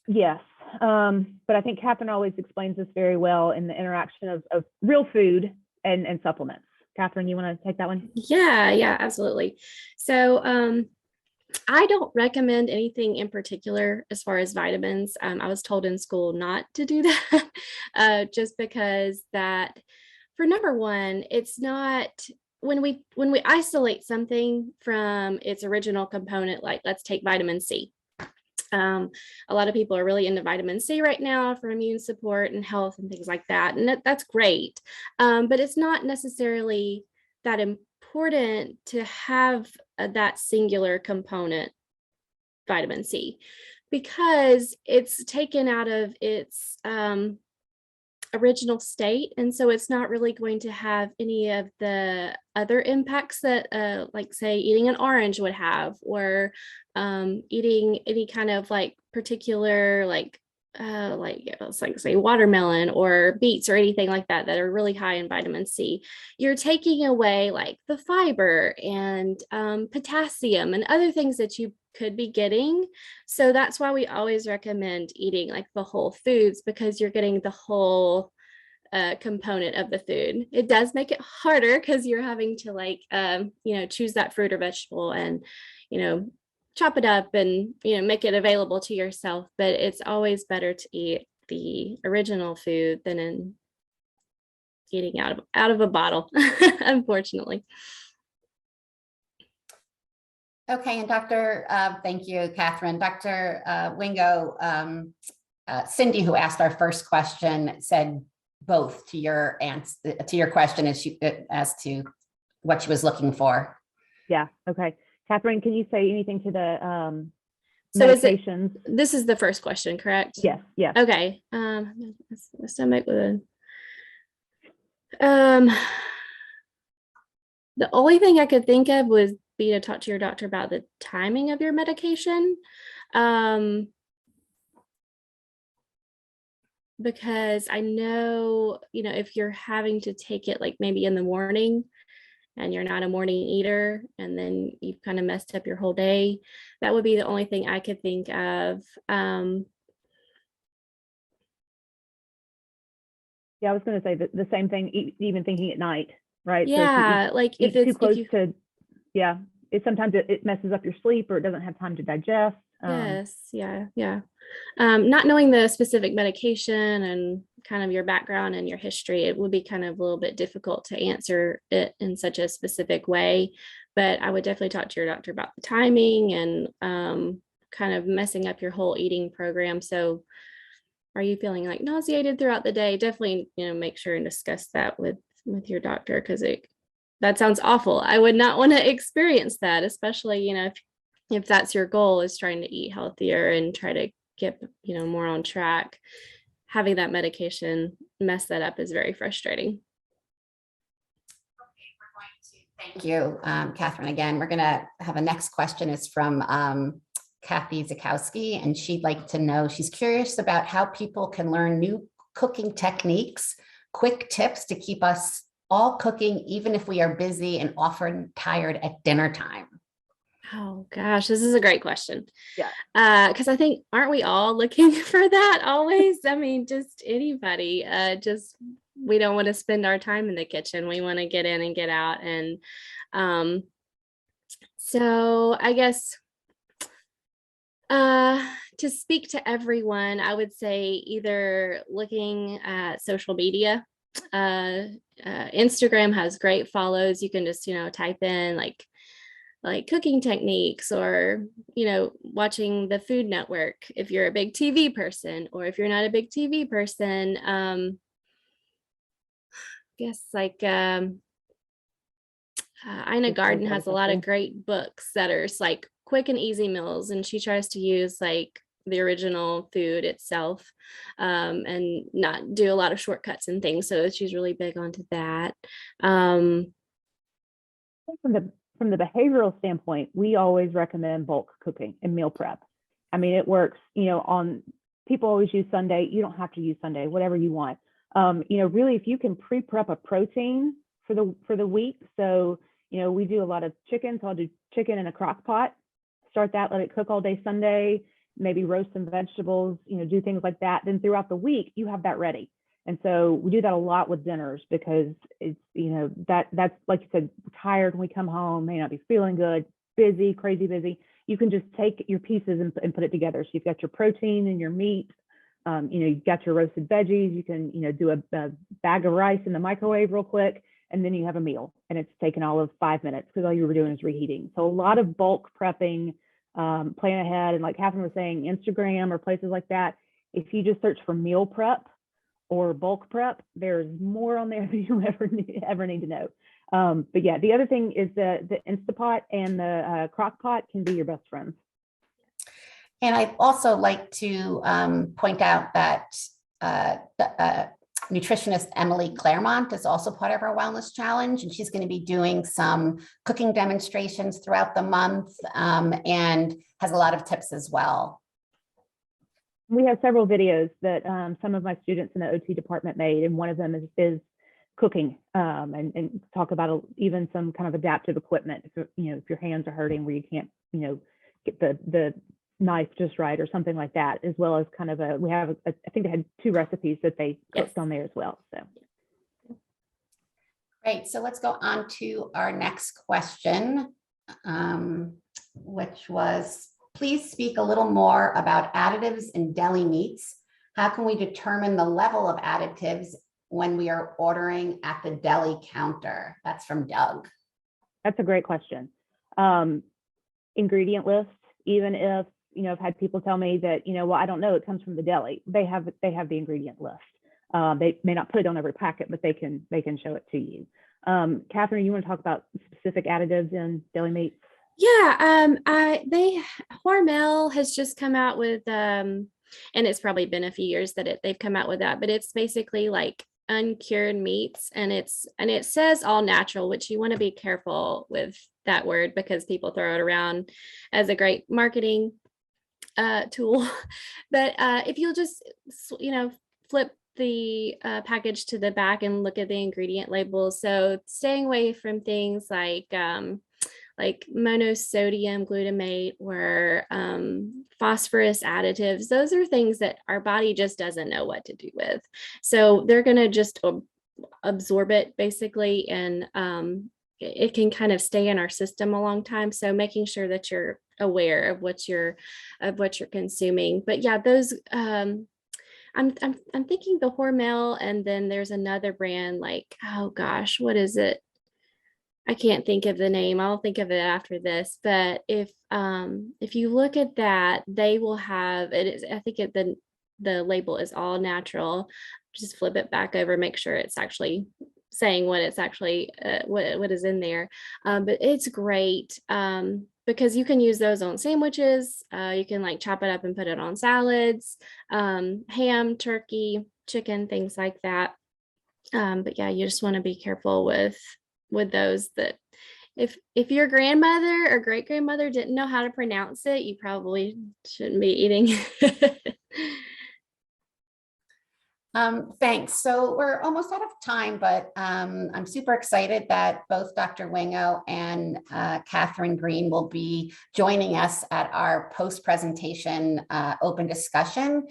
Yes, but I think Catherine always explains this very well in the interaction of real food and supplements. Catherine, you want to take that one? Yeah, absolutely. So I don't recommend anything in particular as far as vitamins. I was told in school not to do that, just because that, for number one, it's not, when we isolate something from its original component, like let's take vitamin C. A lot of people are really into vitamin C right now for immune support and health and things like that, and that's great. But it's not necessarily that important to have that singular component, vitamin C, because it's taken out of its original state, and so it's not really going to have any of the other impacts that like say eating an orange would have, or eating any kind of like particular like it's like say watermelon or beets or anything like that that are really high in vitamin C. You're taking away like the fiber and potassium and other things that you could be getting. So that's why we always recommend eating like the whole foods, because you're getting the whole component of the food. It does make it harder because you're having to like choose that fruit or vegetable and chop it up and make it available to yourself, but it's always better to eat the original food than in eating out of a bottle, unfortunately. Okay, and thank you, Catherine. Dr. Wingo, Cindy, who asked our first question, said both to your answer to your question as to what she was looking for. Yeah. Okay. Catherine, can you say anything to the So medications? This is the first question, correct? Yes. Yes. Okay. My stomach with the only thing I could think of was be to talk to your doctor about the timing of your medication. Because I know, if you're having to take it like maybe in the morning and you're not a morning eater, and then you've kind of messed up your whole day, that would be the only thing I could think of. Yeah, I was going to say the same thing, even thinking at night, right? Yeah, so like if it's too close to, yeah, sometimes it messes up your sleep, or it doesn't have time to digest. Yes, yeah. Not knowing the specific medication and kind of your background and your history, it would be kind of a little bit difficult to answer it in such a specific way. But I would definitely talk to your doctor about the timing and kind of messing up your whole eating program. So are you feeling like nauseated throughout the day? Definitely, make sure and discuss that with your doctor, because that sounds awful. I would not want to experience that, especially, if that's your goal, is trying to eat healthier and try to get, more on track. Having that medication mess that up is very frustrating. Thank you, Catherine. Again, we're going to have a next question is from Kathy Zakowski, and she'd like to know, she's curious about how people can learn new cooking techniques, quick tips to keep us all cooking, even if we are busy and often tired at dinner time. Oh gosh, this is a great question. Yeah. Because I think, aren't we all looking for that always? I mean, just anybody, we don't want to spend our time in the kitchen. We want to get in and get out. And so I guess to speak to everyone, I would say either looking at social media. Instagram has great follows. You can just, type in like cooking techniques, or, watching the Food Network if you're a big TV person, or if you're not a big TV person, guess like Ina Garden has a lot of great books that are like quick and easy meals, and she tries to use like the original food itself, and not do a lot of shortcuts and things. So she's really big onto that. From the behavioral standpoint, we always recommend bulk cooking and meal prep. I mean, it works, on people always use Sunday. You don't have to use Sunday, whatever you want. Really, if you can pre-prep a protein for the week. So, we do a lot of chicken. So I'll do chicken in a crock pot, start that, let it cook all day Sunday. maybe roast some vegetables, do things like that. Then throughout the week, you have that ready. And so we do that a lot with dinners because it's, that's like you said, we're tired when we come home, may not be feeling good, busy, crazy busy. You can just take your pieces and put it together. So you've got your protein and your meat. You've got your roasted veggies. You can, do a bag of rice in the microwave real quick, and then you have a meal. And it's taken all of 5 minutes because all you were doing is reheating. So a lot of bulk prepping, plan ahead. And like Catherine was saying, Instagram or places like that, if you just search for meal prep or bulk prep, there's more on there than you ever need to know. But yeah, the other thing is the Instapot and the crock pot can be your best friends. And I'd also like to point out that nutritionist Emily Claremont is also part of our wellness challenge, and she's going to be doing some cooking demonstrations throughout the month and has a lot of tips as well. We have several videos that some of my students in the OT department made, and one of them is cooking and talk about even some kind of adaptive equipment. If your hands are hurting where you can't, get the knife just right or something like that, as well as kind of I think they had 2 recipes that they cooked on there as well. So. Great. So let's go on to our next question, which was, please speak a little more about additives in deli meats. How can we determine the level of additives when we are ordering at the deli counter? That's from Doug. That's a great question. Ingredient list, even if, I've had people tell me that, well, I don't know, it comes from the deli. They have the ingredient list. They may not put it on every packet, but they can show it to you. Catherine, you want to talk about specific additives in deli meats? Yeah, Hormel has just come out with, and it's probably been a few years that they've come out with that, but it's basically like uncured meats, and it says all natural, which you want to be careful with that word because people throw it around as a great marketing tool. But if you'll just, flip the package to the back and look at the ingredient labels. So staying away from things like monosodium glutamate or phosphorus additives. Those are things that our body just doesn't know what to do with. So they're going to just absorb it basically, and it can kind of stay in our system a long time. So making sure that you're aware of what you're consuming. But yeah, those I'm thinking the Hormel, and then there's another brand like, oh gosh, what is it? I can't think of the name. I'll think of it after this. But if you look at that, they will have it is, I think the label is all natural. Just flip it back over, make sure it's actually saying what it's actually what is in there. But it's great because you can use those on sandwiches. You can like chop it up and put it on salads, ham, turkey, chicken, things like that. But yeah, you just want to be careful with those, that if your grandmother or great grandmother didn't know how to pronounce it, you probably shouldn't be eating. Thanks. So we're almost out of time, but I'm super excited that both Dr. Wingo and Catherine Green will be joining us at our post-presentation open discussion.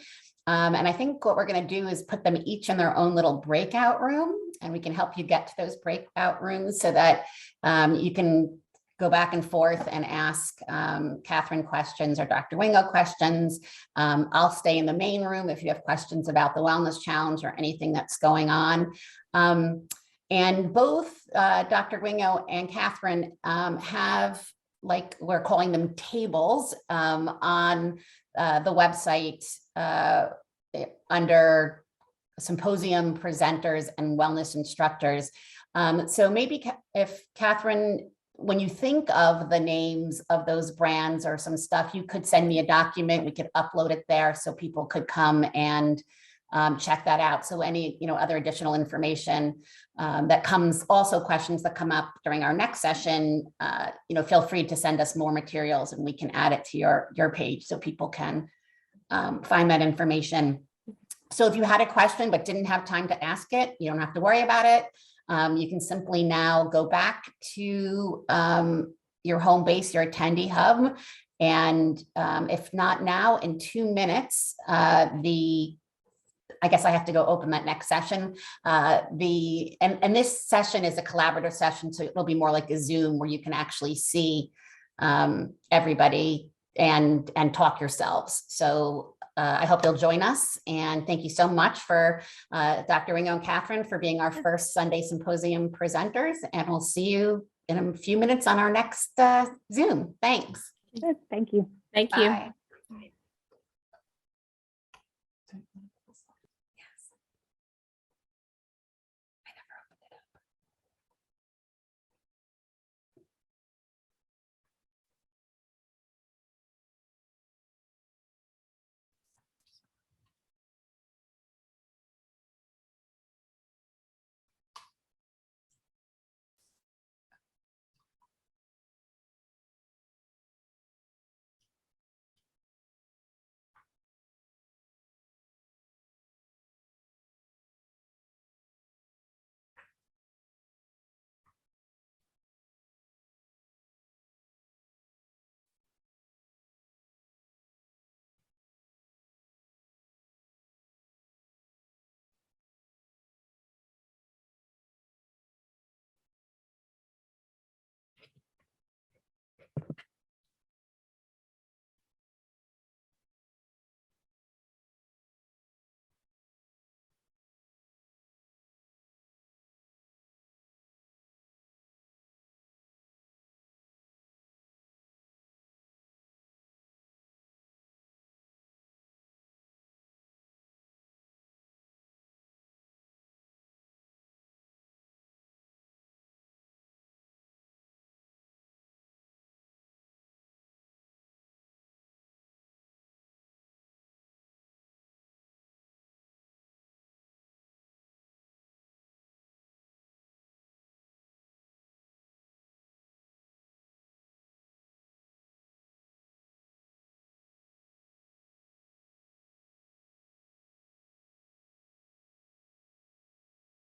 And I think what we're going to do is put them each in their own little breakout room, and we can help you get to those breakout rooms so that you can go back and forth and ask Catherine questions or Dr. Wingo questions. I'll stay in the main room if you have questions about the Wellness Challenge or anything that's going on. And both Dr. Wingo and Catherine have, like we're calling them, tables on the website under Symposium presenters and wellness instructors. So maybe if Catherine, when you think of the names of those brands or some stuff, you could send me a document. We could upload it there so people could come and check that out. So any other additional information that comes, also questions that come up during our next session, feel free to send us more materials and we can add it to your page so people can find that information. So if you had a question but didn't have time to ask it, you don't have to worry about it. You can simply now go back to your home base, your attendee hub, And if not now, in 2 minutes, I guess I have to go open that next session. And this session is a collaborative session, so it'll be more like a Zoom where you can actually see everybody and talk yourselves. So I hope you'll join us. And thank you so much for Dr. Wingo and Catherine for being our first Sunday Symposium presenters. And we'll see you in a few minutes on our next Zoom. Thanks. Good. Thank you. Thank you. Bye.